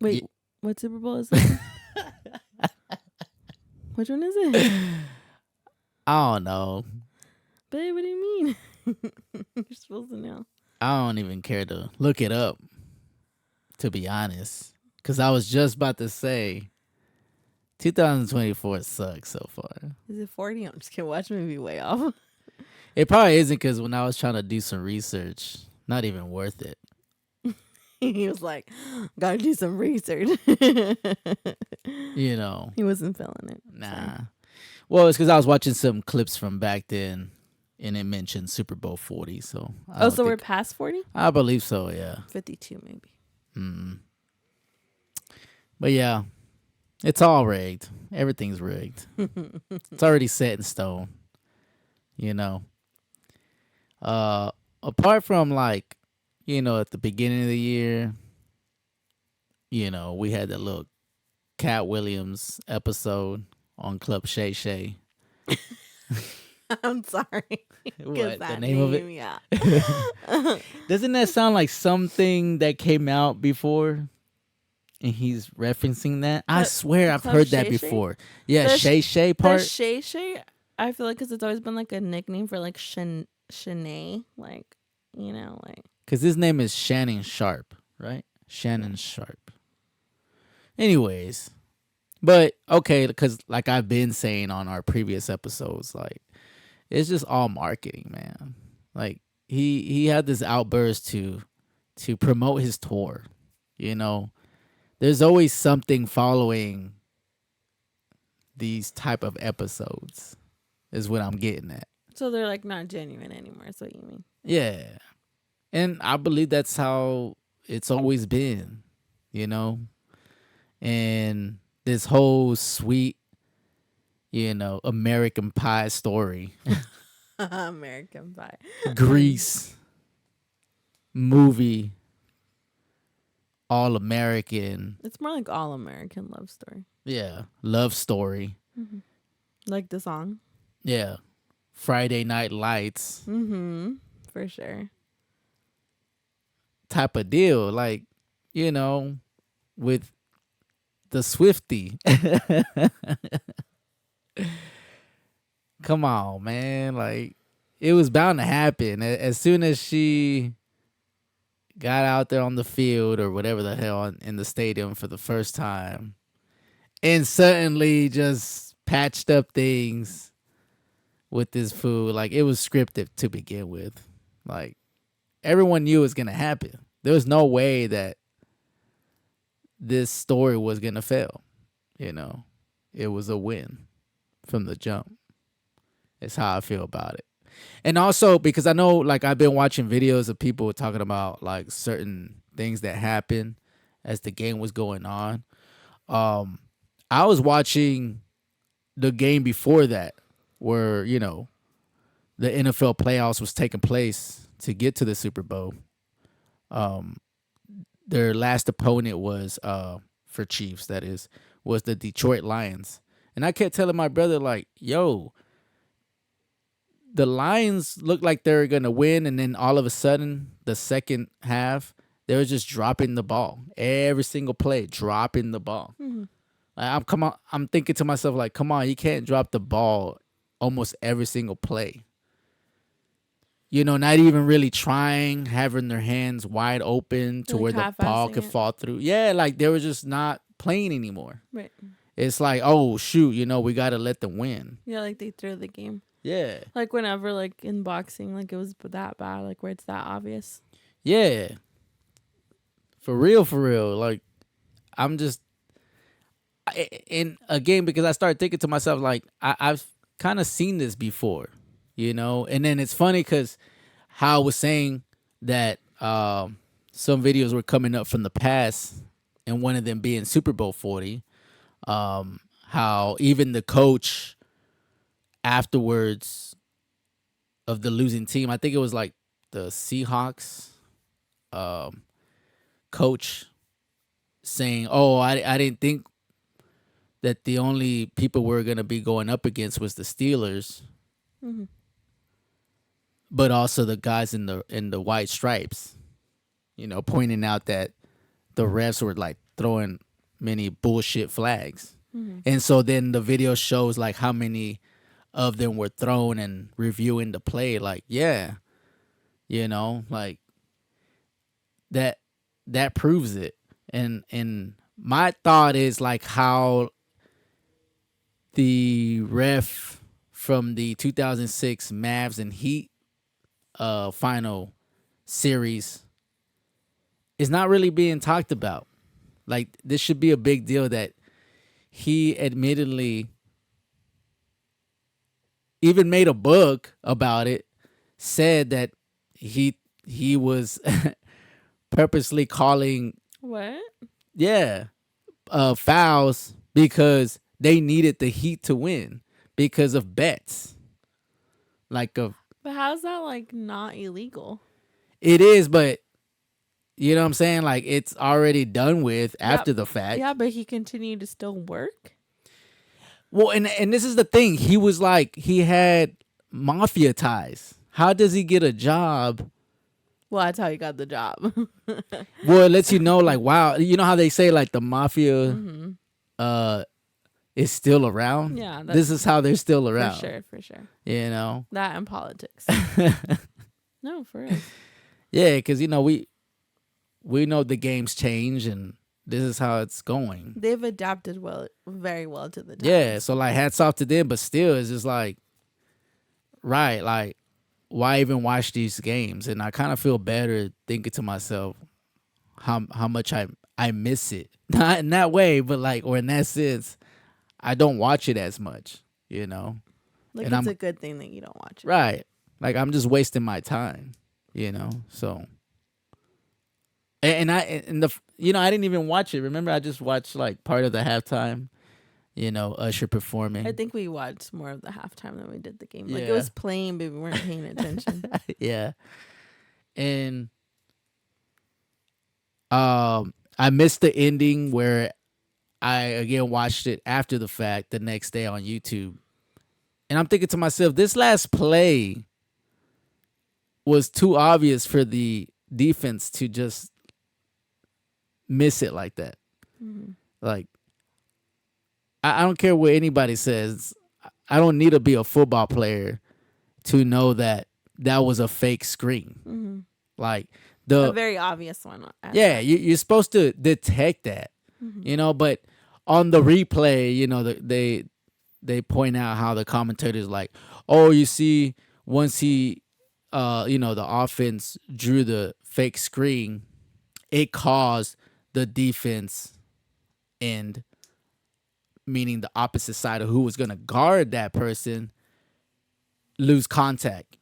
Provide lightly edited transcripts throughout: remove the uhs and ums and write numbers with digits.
Wait, what Super Bowl is it? Which one is it? I don't know. Babe, what do you mean? You're supposed to know. I don't even care to look it up, to be honest. Because I was just about to say 2024 sucks so far. Is it 40? I'm just kidding. Watch me be way off. It probably isn't because when I was trying to do some research, not even worth it. He was like, gotta do some research. You know. He wasn't feeling it. Nah. Well, it's because I was watching some clips from back then, and it mentioned Super Bowl 40. So so we're past 40? I believe so. Yeah. 52 maybe. But yeah, it's all rigged. Everything's rigged. It's already set in stone. You know. Apart from like, at the beginning of the year, we had that little Cat Williams episode on Club Shay Shay. I'm sorry. What, the name of it? Yeah. Doesn't that sound like something that came out before? And he's referencing that? I swear I've heard that before. Yeah, Shay Shay part. The Shay Shay, I feel like because it's always been like a nickname for like Shanae. Like, like. Because his name is Shannon Sharp, right? Shannon Sharp. Anyways. But, okay, because like I've been saying on our previous episodes, like, it's just all marketing, man. Like, he had this outburst to promote his tour, There's always something following these type of episodes is what I'm getting at. So they're like not genuine anymore, is what you mean? Yeah. And I believe that's how it's always been, And this whole sweet, American Pie story. American Pie. Grease movie. All American. It's more like all American love story. Yeah. Love story. Mm-hmm. Like the song. Yeah. Friday Night Lights. Mm-hmm. For sure. Type of deal. Like, with the Swiftie. Come on, man. Like, it was bound to happen. As soon as she got out there on the field or whatever the hell in the stadium for the first time and suddenly just patched up things with this fool. Like, it was scripted to begin with. Like, everyone knew it was going to happen. There was no way that this story was going to fail. It was a win from the jump. It's how I feel about it. And also because I know, like, I've been watching videos of people talking about like certain things that happened as the game was going on. I was watching the game before that where, the NFL playoffs was taking place to get to the Super Bowl. Their last opponent was, for Chiefs, that is, was the Detroit Lions. And I kept telling my brother, like, yo, the Lions looked like they were going to win, and then all of a sudden, the second half, they were just dropping the ball. Every single play, dropping the ball. Mm-hmm. Like, I'm thinking to myself, like, come on, you can't drop the ball almost every single play. Not even really trying, having their hands wide open to where the ball could fall through. Yeah, like they were just not playing anymore. Right. It's like, oh, shoot, we got to let them win. Yeah, like they threw the game. Yeah. Like whenever, like in boxing, like it was that bad, like where it's that obvious. Yeah. For real. Like, I'm just, in a game, because I started thinking to myself, like, I've kind of seen this before, and then it's funny because how I was saying that some videos were coming up from the past, and one of them being Super Bowl 40, how even the coach afterwards of the losing team, I think it was like the Seahawks coach saying, oh, I didn't think that the only people we're going to be going up against was the Steelers, but also the guys in the white stripes, pointing out that the refs were like throwing many bullshit flags. Mm-hmm. And so then the video shows like how many of them were thrown and reviewing the play. Like, yeah, like that proves it. And my thought is like how the ref from the 2006 Mavs and Heat final series is not really being talked about. Like, this should be a big deal that he admittedly even made a book about it, said that he was purposely calling What? fouls because they needed the Heat to win because of bets. Like But how's that like not illegal? it is, but you know what I'm saying? Like, it's already done with after the fact. Yeah, but he continued to still work. Well, and this is the thing. He was like, he had mafia ties. How does he get a job? Well, that's how he got the job. Well, it lets you know, like, wow. You know how they say, like, the mafia Mm-hmm. is still around? Yeah. This is how they're still around. For sure. You know? That and politics. No, for real. Yeah, because, we know the game's change and this is how it's going. They've adapted very well to the times. Yeah, so, like, hats off to them, but still, it's just like, right, like, why even watch these games? And I kind of feel better thinking to myself how much I miss it. Not in that way, but like, or in that sense, I don't watch it as much, Like, and it's a good thing that you don't watch it. right. Like, I'm just wasting my time, so. And I didn't even watch it. Remember, I just watched like part of the halftime, Usher performing. I think we watched more of the halftime than we did the game. Like, Yeah. it was playing, but we weren't paying attention. Yeah. And I missed the ending where I again watched it after the fact the next day on YouTube. And I'm thinking to myself, this last play was too obvious for the defense to just miss it like that. Mm-hmm. Like, I don't care what anybody says. I don't need to be a football player to know that was a fake screen. Mm-hmm. Like, a very obvious one. Yeah, you're supposed to detect that, Mm-hmm. But on the replay, they point out how the commentators like, oh, you see, once he, the offense drew the fake screen, it caused the defense end, meaning the opposite side of who was going to guard that person, lose contact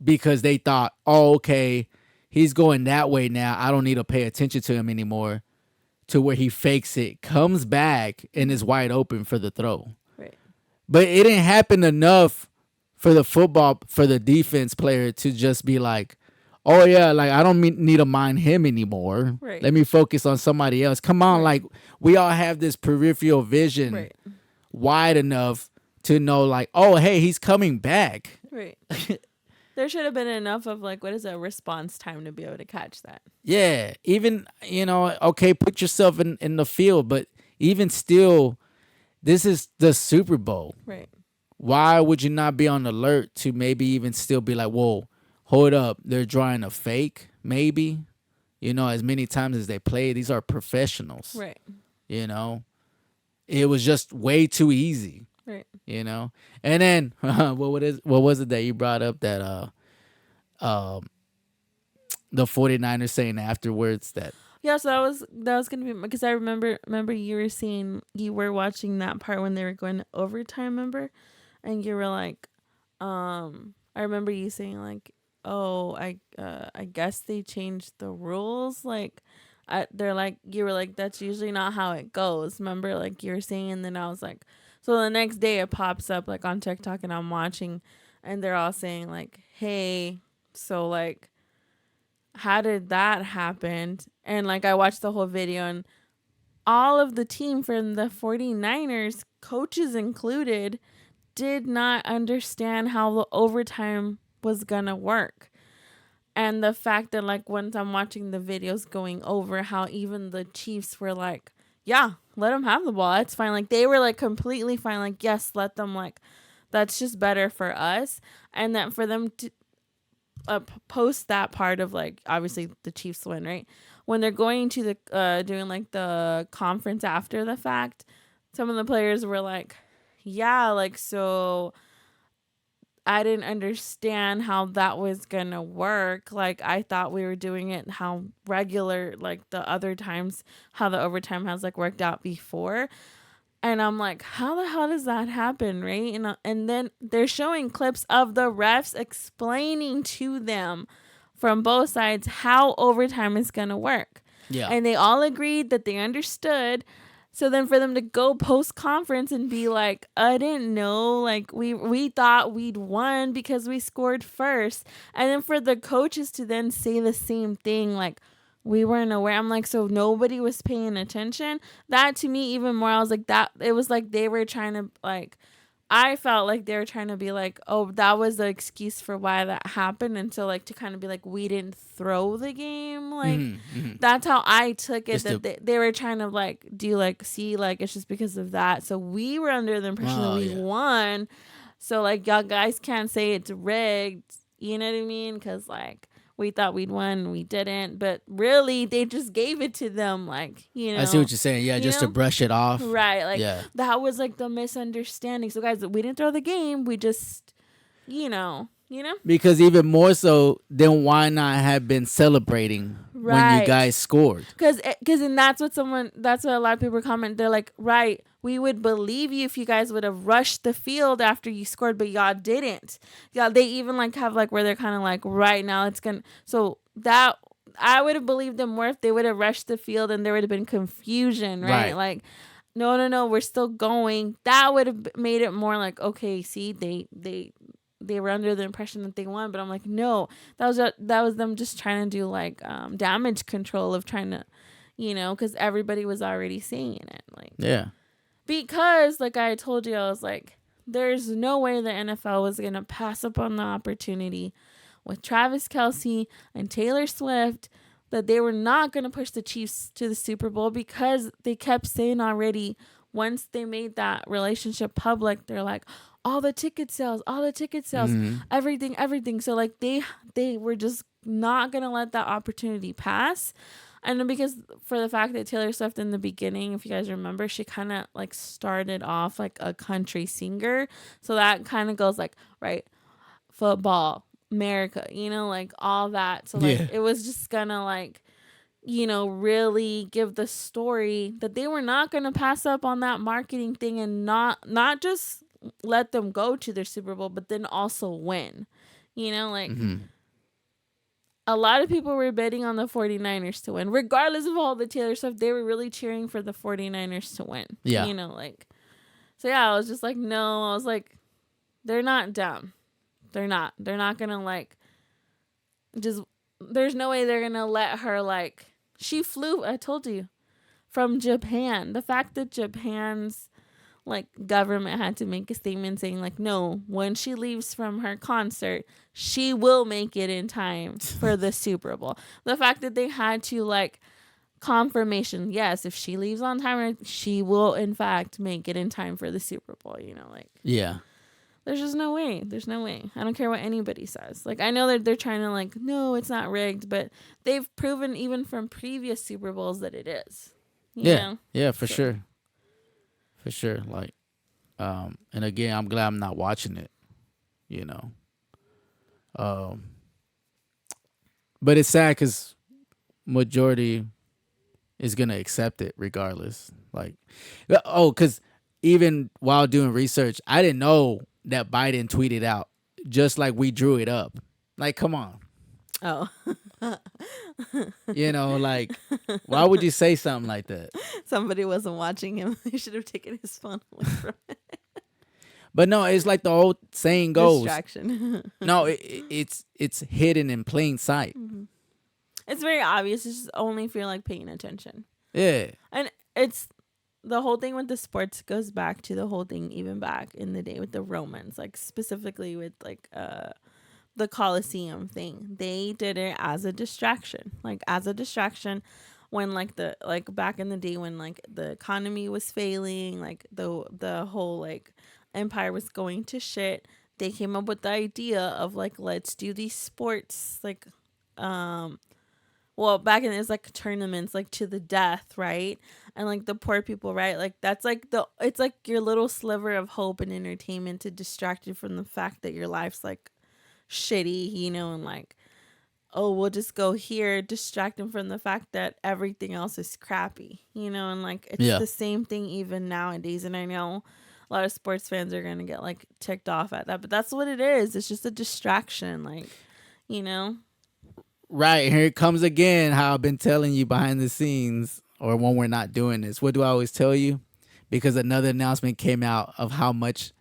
because they thought, oh, okay, he's going that way now. I don't need to pay attention to him anymore, to where he fakes it, comes back, and is wide open for the throw. Right. But it didn't happen enough for the defense player to just be like, oh, yeah, like, I don't need to mind him anymore. Right. Let me focus on somebody else. Come on, Right. like, we all have this peripheral vision wide enough to know, like, oh, hey, he's coming back. Right. There should have been enough of, like, what is a response time to be able to catch that. Yeah. Even, okay, put yourself in the field, but even still, this is the Super Bowl. Right. Why would you not be on alert to maybe even still be like, whoa, hold up, they're drawing a fake, maybe? As many times as they play, these are professionals. Right. It was just way too easy. Right. And then what was it that you brought up that the 49ers saying afterwards that Yeah, so that was gonna be, because I remember you were saying you were watching that part when they were going to overtime, remember? And you were like, I remember you saying like, oh, I guess they changed the rules, like, they're like, you were like, that's usually not how it goes, remember? Like, you were saying, and then I was like, so the next day it pops up like on TikTok and I'm watching, and they're all saying like, hey, so like, how did that happen? And like, I watched the whole video, and all of the team from the 49ers, coaches included, did not understand how the overtime was gonna work. And the fact that, like, once I'm watching the videos going over how even the Chiefs were like, yeah, let them have the ball. That's fine. Like, they were like completely fine. Like, yes, let them, like, that's just better for us. And that for them to post that part of, like, obviously the Chiefs win, right? When they're going to the, doing like the conference after the fact, some of the players were like, yeah, like, so I didn't understand how that was gonna work. Like, I thought we were doing it how regular, like the other times, how the overtime has like worked out before. And I'm like, how the hell does that happen, right? And then they're showing clips of the refs explaining to them from both sides how overtime is gonna work. Yeah. And they all agreed that they understood. So then for them to go post conference and be like, I didn't know, like we thought we'd won because we scored first. And then for the coaches to then say the same thing, like, we weren't aware. I'm like, so nobody was paying attention. That to me even more, I was like, that it was like they were trying to, like, I felt like they were trying to be like, oh, that was the excuse for why that happened. And so, like, to kind of be like, we didn't throw the game. Like, that's how I took it. Just That they were trying to, like, do, like, see, like, it's just because of that. So we were under the impression that we won. So, like, y'all guys can't say it's rigged. You know what I mean? Because, like, we thought we'd won, we didn't, but really they just gave it to them, like, you know. I see what you're saying. Yeah, just to brush it off. Right, like, yeah. That was like the misunderstanding. So guys, we didn't throw the game, we just, you know. Because even more so, then why not have been celebrating when you guys scored? Because and that's what a lot of people comment. They're like, right, we would believe you if you guys would have rushed the field after you scored, but y'all didn't. Yeah, they even like have like where they're kind of like, right now it's gonna. So that I would have believed them more if they would have rushed the field and there would have been confusion, right? Like, no, we're still going. That would have made it more like, okay, see, they were under the impression that they won, but I'm like, no, that was them just trying to do like damage control of trying to, you know, because everybody was already saying it, like, yeah, because like I told you, I was like, there's no way the NFL was gonna pass up on the opportunity with Travis Kelce and Taylor Swift, that they were not gonna push the Chiefs to the Super Bowl, because they kept saying already, once they made that relationship public, they're like, all the ticket sales, everything. So like they were just not gonna let that opportunity pass. And then because for the fact that Taylor Swift in the beginning, if you guys remember, she kind of like started off like a country singer. So that kind of goes like, right, football, America, you know, like all that. So like it was just gonna like, you know, really give the story that they were not going to pass up on that marketing thing, and not just let them go to their Super Bowl, but then also win. You know, like a lot of people were betting on the 49ers to win. Regardless of all the Taylor stuff, they were really cheering for the 49ers to win. Yeah. You know, like, so yeah, I was just like, no, I was like, they're not dumb. They're not going to like, just, there's no way they're going to let her like, she flew, I told you, from Japan. The fact that Japan's like government had to make a statement saying like, no, when she leaves from her concert, she will make it in time for the Super Bowl. The fact that they had to like confirmation, yes, if she leaves on time, she will in fact make it in time for the Super Bowl, you know, like. Yeah. There's just no way. There's no way. I don't care what anybody says. Like, I know that they're trying to like, no, it's not rigged, but they've proven even from previous Super Bowls that it is. You know? Yeah, for sure. For sure. Like, and again, I'm glad I'm not watching it, you know. But it's sad because majority is gonna accept it regardless. Like, because even while doing research, I didn't know that Biden tweeted out, just like we drew it up. Like, come on. Oh. You know, like, why would you say something like that? Somebody wasn't watching him. They should have taken his phone away from it. But no, it's like the old saying goes. Distraction. No, it's hidden in plain sight. Mm-hmm. It's very obvious. It's just only if you're like paying attention. Yeah. And it's the whole thing with the sports goes back to the whole thing even back in the day with the Romans, like specifically with like the Coliseum thing. They did it as a distraction, when like back in the day when like the economy was failing, like the whole like empire was going to shit. They came up with the idea of like, let's do these sports like um well, back in it's like tournaments like to the death, right? And like the poor people, right? Like that's like it's like your little sliver of hope and entertainment to distract you from the fact that your life's like shitty, and like, oh, we'll just go here, distract them from the fact that everything else is crappy, and like it's Yeah. the same thing even nowadays. And I know a lot of sports fans are gonna get like ticked off at that, but that's what it is. It's just a distraction, like, you know. Right, here it comes again. How I've been telling you behind the scenes, or when we're not doing this. What do I always tell you? Because another announcement came out of how much,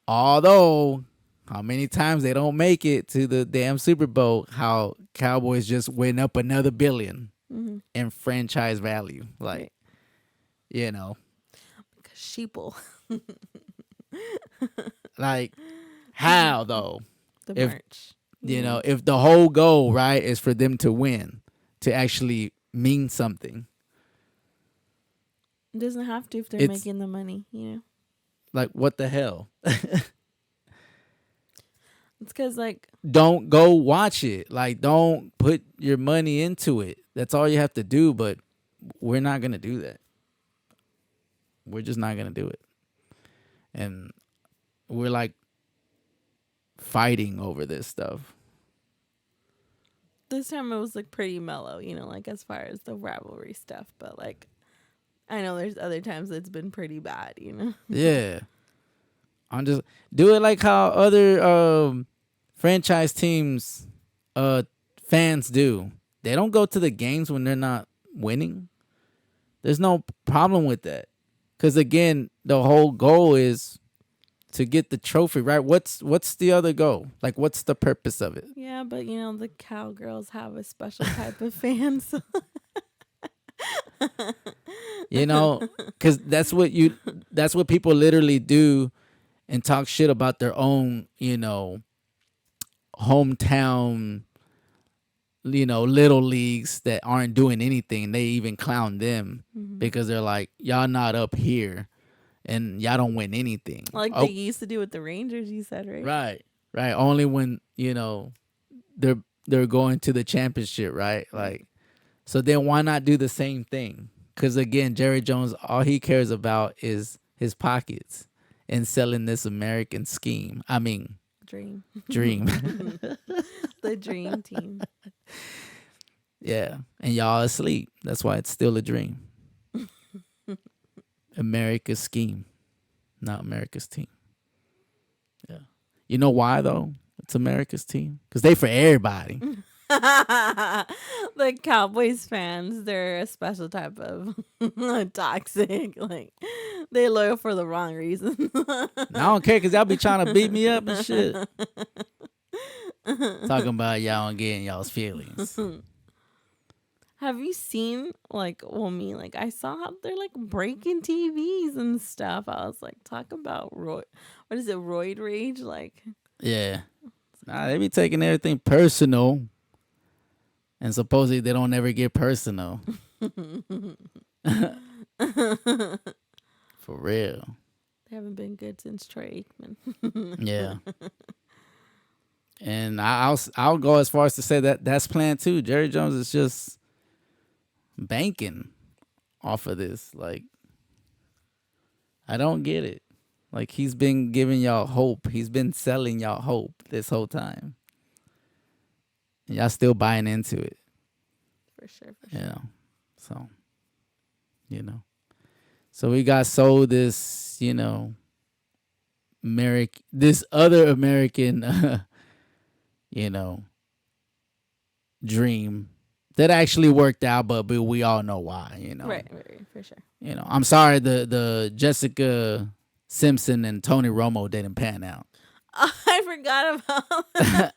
although how many times they don't make it to the damn Super Bowl, how Cowboys just went up another billion Mm-hmm. in franchise value. Like, Right. you know, Sheeple. like how though? The If merch. if the whole goal, right, is for them to win, to actually mean something. It doesn't have to if they're It's making the money. like, what the hell? It's because, like, Don't go watch it. Like, don't put your money into it. That's all you have to do, but we're not going to do that. We're just not going to do it. And we're like fighting over this stuff. this time it was, like, pretty mellow, like, as far as the rivalry stuff. But, like, I know there's other times it's been pretty bad. Yeah. I'm just do it like how other franchise teams fans do. They don't go to the games when they're not winning. There's no problem with that. Cuz again, the whole goal is to get the trophy, right? What's the other goal? Like, what's the purpose of it? Yeah, but, the cowgirls have a special type of fan. So. Cuz that's what people literally do and talk shit about their own, hometown, little leagues that aren't doing anything. They even clown them because they're like, y'all not up here and y'all don't win anything. Like they used to do with the Rangers, you said, right? Right. Right. Only when, they're going to the championship, right? Like, so then why not do the same thing? Because again, Jerry Jones, all he cares about is his pockets and selling this American scheme. I mean, Dream. The dream team. Yeah. And y'all asleep. That's why it's still a dream. America's scheme, not America's team. Yeah. You know why, though? It's America's team. Because they for everybody. The Cowboys fans, they're a special type of toxic. Like, they're loyal for the wrong reason. I don't care because y'all be trying to beat me up and shit. Talking about y'all and getting y'all's feelings. Have you seen, like, I saw how they're, like, breaking TVs and stuff. I was like, talk about, what is it, roid rage? Like, Yeah. Nah, they be taking everything personal. And supposedly they don't ever get personal. For real. They haven't been good since Troy Aikman. Yeah. And I'll go as far as to say that that's planned too. Jerry Jones is just banking off of this. Like, I don't get it. Like, he's been giving y'all hope. He's been selling y'all hope this whole time. And y'all still buying into it. For sure. So, So we got sold this, this other American, dream that actually worked out, but we all know why, Right, for sure. I'm sorry the Jessica Simpson and Tony Romo didn't pan out. I forgot about that.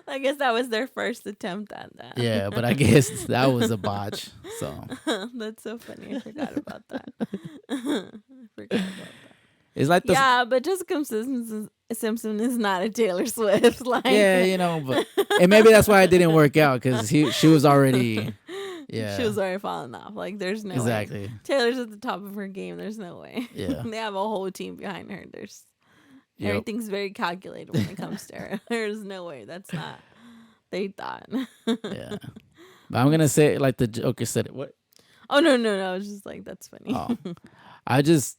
I guess that was their first attempt at that. Yeah, but I guess that was a botch. So that's so funny. I forgot about that. I forgot about that. It's like Yeah, but Jessica Simpson Simpson is not a Taylor Swift. Yeah, Like, but and maybe that's why it didn't work out because she was already, she yeah, was already falling off. Like, there's no way. exactly, Taylor's at the top of her game. There's no way. yeah, They have a whole team behind her. yep, Everything's very calculated when it comes to her. There's no way. That's not. They thought. yeah. But I'm gonna say it like the Joker said it. What? Oh no! I was just like, that's funny. Oh, I just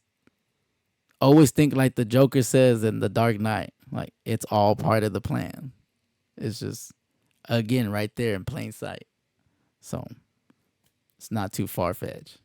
always think like the Joker says in The Dark Knight, like it's all part of the plan. It's just again right there in plain sight. So it's not too far fetched.